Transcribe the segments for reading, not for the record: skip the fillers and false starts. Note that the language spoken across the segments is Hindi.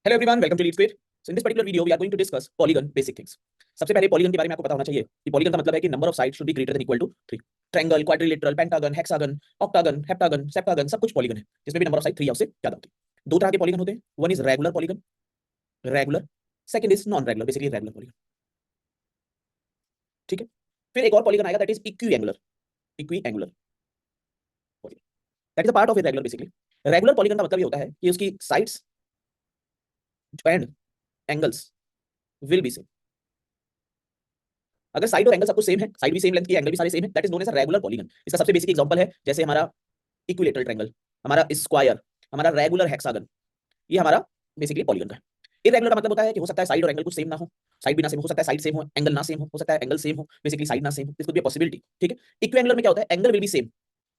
Hello everyone, welcome to lead square. So in this particular video we are going to discuss polygon basic things. सबसे पहले पॉलीगन के बारे में आपको पता होना चाहिए कि पॉलीगन का मतलब है कि number of sides should be greater than equal to 3। Triangle, quadrilateral, pentagon, hexagon, octagon, heptagon, septagon सब कुछ पॉलीगन है जिसमें भी नंबर ऑफ साइड 3 या उससे ज्यादा होती है। दो तरह के पॉलीगन होते हैं, one is regular polygon, regular. Second is non regular, basically regular polygon. ठीक है। फिर एक और पॉलीगन आएगा that is equiangular, equiangular polygon, that is a part of a regular basically. Regular polygon का मतलब ये होता है कि उसकी sides and angles will be same. अगर साइड और एंगल सब कुछ सेम है, साइड भी सेम लेंथ की, एंगल भी सारे सेम है, that is known as a regular polygon. इसका सबसे बेसिक एग्जांपल है जैसे हमारा इक्विलेटरल ट्रायंगल, हमारा स्क्वायर, हमारा रेगुलर हेक्सागन, ये हमारा बेसिकली पॉलीगन का है। इरेगुलर का मतलब होता है कि हो सकता है साइड और एंगल कुछ सेम ना हो, साइड भी ना सेम हो सकता है साइड सेम हो, एंगल ना सेम हो सकता है एंगल सेम हो, बेसिकली साइड ना सेम हो, this could be a possibility. ठीक है। इक्विएंगुलर में क्या होता है, angle will be same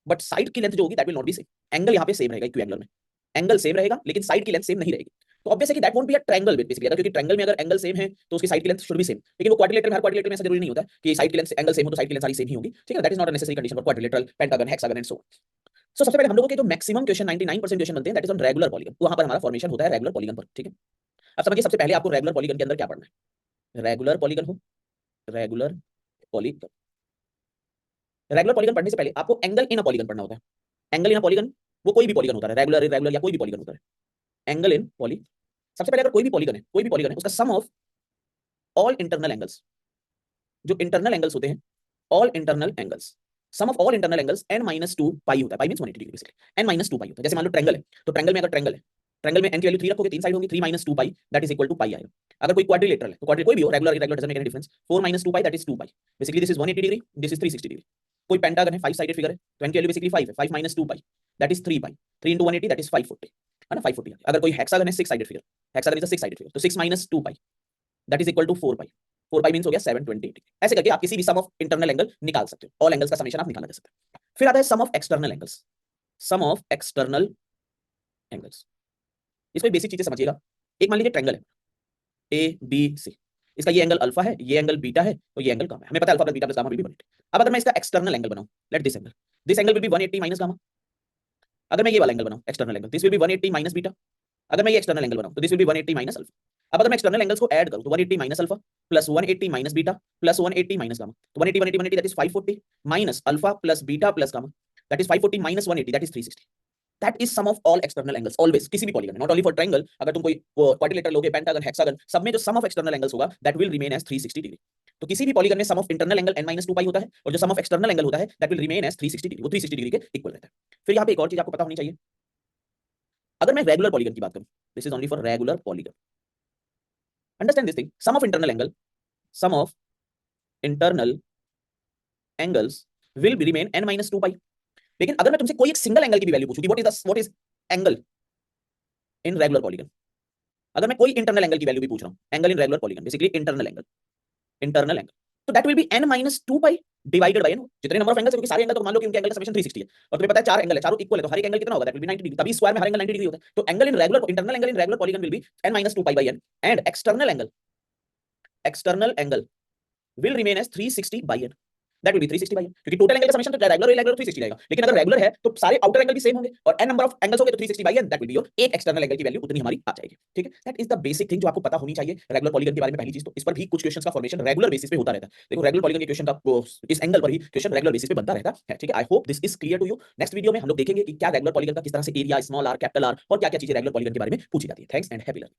but side की लेंथ जो होगी that will not be same. Angle यहाँ पे सेम रहेगा इक्विएंगुलर में, एंगल सेम रहेगा लेकिन साइड की लेंथ सेम नहीं रहेगी। तो ऑब्वियस है कि that won't be a triangle with basically, अगर क्योंकि ट्रायंगल में अगर एंगल सेम है तो उसकी साइड की लेंथ शुड बी सेम। लेकिन वो क्वाड्रिलेटरल में, हर क्वाड्रिलेटरल में ऐसा जरूरी नहीं होता कि साइड की लेंथ एंगल सेम हो तो साइड की लेंथ सारी सेम ही होगी। ठीक है, that is not a necessary condition for quadrilateral, pentagon, hexagon and so. So सबसे पहले हम लोगों के जो मैक्सिमम क्वेश्चन 99% क्वेश्चन बनते हैं that is on regular polygon, वहां पर हमारा फॉर्मेशन होता है रेगुलर पॉलीगन पर। ठीक है। अब समझिए सबसे पहले आपको रेगुलर पॉलीगन के अंदर क्या पढ़ना है। रेगुलर पॉलीगन हो, रेगुलर पॉलीगन, रेगुलर पॉलीगन पढ़ने से पहले आपको एंगल इन अ पॉलीगन पढ़ना होता है। एंगल इन अ पॉलीगन वो कोई भी पॉलीगन होता है, रेगुलर, इरेगुलर या कोई भी पॉलीगन होता है। एंगल इन पॉली, सबसे पहले अगर कोई भी पॉलीगन है, कोई भी पॉलीगन है, उसका sum of all internal angles, जो इंटरनल एंगल्स होते हैं, all internal angles, sum of all internal angles n minus two pi होता है। Pi means 180 degree basically, n minus two pi होता है। जैसे मान लो ट्रायंगल है, तो ट्रायंगल में अगर ट्रायंगल है, ट्रायंगल में n की वैल्यू 3 रखोगे, तीन साइड होंगी, 3 minus two pi that is equal to pi आएगा। अगर कोई क्वाड्रिलेटरल है तो क्वाड्रिल कोई भी हो, regular irregular doesn't make any difference, 4 minus two pi that is 2 pi. Basically this is 180 degree, this is 360 degree. कोई पेंटागन है, 5 साइडेड फिगर है, तो n की वैल्यू बेसिकली 5 है, 5 minus two pi that is 3 pi, 3 into 180 that is 540 है ना, 540। अगर कोई हेक्सागन है, 6 sided figure, hexagon is a 6 sided figure, तो 6 minus two pi that is equal to 4 pi, 4 pi means हो गया 720 डिग्री। ऐसे करके आप किसी भी सम ऑफ इंटरनल एंगल निकाल सकते हो, ऑल एंगल्स का समेशन आप निकाला जा सकता है। फिर आता है sum of external angles, sum of external angles. इसको बेसिक चीजें समझिएगा। एक मान लीजिए ट्रायंगल है ए बी सी, इसका ये एंगल अल्फा है, ये एंगल बीटा है और ये एंगल गामा है, हमें पता है alpha plus beta plus gamma will be 180। अब अगर मैं इसका एक्सटर्नल एंगल बनाऊं, let this angle will be 180 minus gamma. अगर मैं ये वाला एंगल बनाऊं external angle, this will be 180 minus beta. अगर मैं ये एक्सटर्नल एंगल बनाऊं तो this will be 180 minus alpha. अब अगर मैं एक्सटर्नल एंगल्स को ऐड करूं तो 180 minus alpha plus 180 minus beta plus 180 minus gamma, तो 180 180 180 that is 540 minus alpha plus beta plus gamma that is 540 minus 180 that is 360। That is sum of all external angles always, किसी भी polygon, not only for triangle. अगर तुम कोई क्वाड्रिलेटरल लोगे, पेंटागन, हेक्सागन, सब में जो सम ऑफ एक्सटर्नल एंगल्स होगा that will remain as 360 degree. तो किसी भी पॉलीगन में sum of internal angle n minus two pi होता है और जो सम ऑफ एक्सटर्नल एंगल होता है that will remain as 360 degree, वो 360 डिग्री के इक्वल रहता है। फिर यहाँ पे एक और चीज आपको पता होनी चाहिए, अगर मैं रेगुलर पॉलीगन की बात करूं, this is only for regular polygon, understand this thing, sum of internal angle, sum of internal angles will be remain n minus two pi. लेकिन अगर मैं तुमसे कोई एक सिंगल एंगल की भी वैल्यू पूछूं कि what is angle in regular polygon, अगर मैं कोई इंटरनल एंगल की वैल्यू भी पूछ रहा हूं, angle in regular polygon basically internal angle, internal angle, तो that will be n minus two pi divided by n। जितने नंबर ऑफ एंगल्स है, क्योंकि सारे एंगल तो मान लो कि उनके एंगल का समेशन 360 है और तुम्हें पता है चार एंगल है, चारों इक्वल है, तो हर एक एंगल कितना होगा, दैट विल बी 90 डिग्री। तभी स्क्वायर में हर एंगल 90 डिग्री होता है। तो angle in regular, internal angle in regular polygon will be n minus two pi by n and external angle will remain as 360 by n, that will be 360 by n, क्योंकि टोटल एंगल का समेशन तो रेगुलर इरेगुलर 360 रहेगा, लेकिन अगर रेगुलर है तो सारे आउटर एंगल भी सेम होंगे और n नंबर ऑफ एंगल्स होंगे तो 360 by n that will be your एक एक्सटर्नल एंगल की वैल्यू उतनी हमारी आ जाएगी। ठीक है, that is the basic thing जो आपको पता होनी चाहिए रेगुलर पॉलीगन के बारे में। पहली चीज तो इस पर भी कुछ क्वेश्चंस का फॉर्मेशन रेगुलर बेसिस पे होता रहता है। देखो रेगुलर पॉलीगन के क्वेश्चन का इस एंगल पर ही क्वेश्चन रेगुलर बेसिस पे बनता रहता है। ठीक है, I hope this is clear to you. Next video में हम लोग देखेंगे कि क्या रेगुलर पॉलीगन का किस तरह से area, small R, capital R और क्या क्या चीजें रेगुलर पॉलीगन के बारे में पूछी जाती है। Thanks and happy learning.